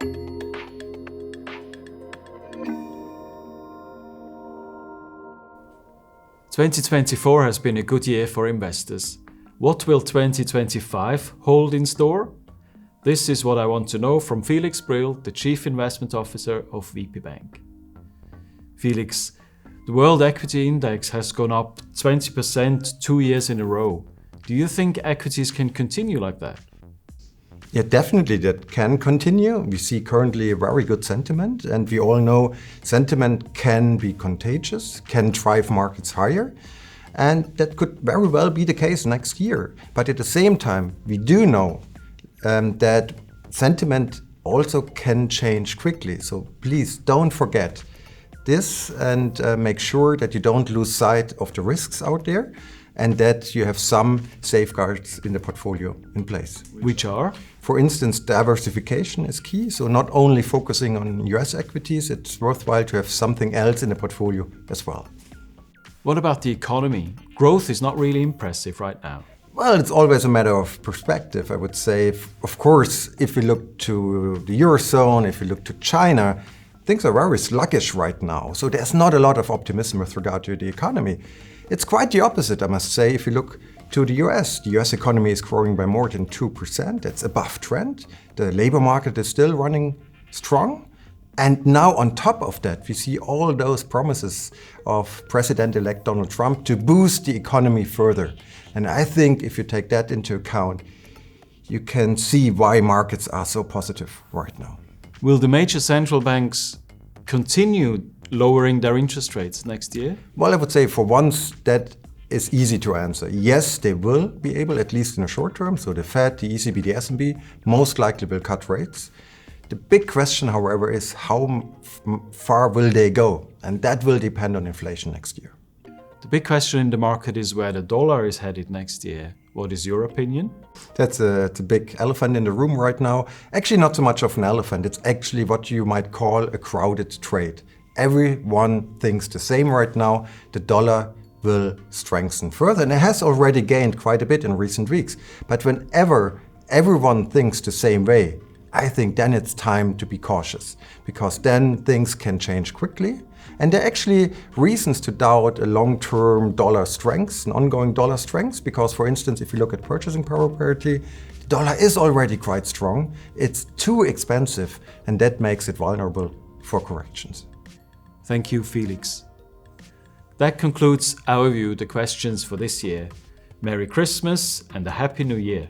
"2024 has been a good year for investors. What will 2025 hold in store? This is what I want to know from Felix Brill, the Chief Investment Officer of VP Bank." Felix, the World Equity Index has gone up 20% 2 years in a row. Do you think equities can continue like that? Yeah, definitely that can continue. We see currently a very good sentiment, and we all know sentiment can be contagious, can drive markets higher, and that could very well be the case next year. But at the same time, we do know that sentiment also can change quickly. So please don't forget this and make sure that you don't lose sight of the risks out there and that you have some safeguards in the portfolio in place. Which are? For instance, diversification is key. So not only focusing on US equities, it's worthwhile to have something else in the portfolio as well. What about the economy? Growth is not really impressive right now. Well, it's always a matter of perspective, I would say. Of course, if we look to the Eurozone, if we look to China, things are very sluggish right now. So there's not a lot of optimism with regard to the economy. It's quite the opposite, I must say. If you look to the US economy is growing by more than 2%. That's above trend. The labor market is still running strong. And now on top of that, we see all those promises of President-elect Donald Trump to boost the economy further. And I think if you take that into account, you can see why markets are so positive right now. Will the major central banks continue lowering their interest rates next year? Well, I would say for once that is easy to answer. Yes, they will be able, at least in the short term. So the Fed, the ECB, the S&P most likely will cut rates. The big question, however, is how far will they go? And that will depend on inflation next year. The big question in the market is where the dollar is headed next year. What is your opinion? That's a big elephant in the room right now. Actually, not so much of an elephant. It's actually what you might call a crowded trade. Everyone thinks the same right now. The dollar will strengthen further, and it has already gained quite a bit in recent weeks. But whenever everyone thinks the same way, I think then it's time to be cautious, because then things can change quickly. And there are actually reasons to doubt a long-term dollar strength, an ongoing dollar strength, because, for instance, if you look at purchasing power parity, the dollar is already quite strong. It's too expensive, and that makes it vulnerable for corrections. Thank you, Felix. That concludes our view, the questions for this year. Merry Christmas and a Happy New Year.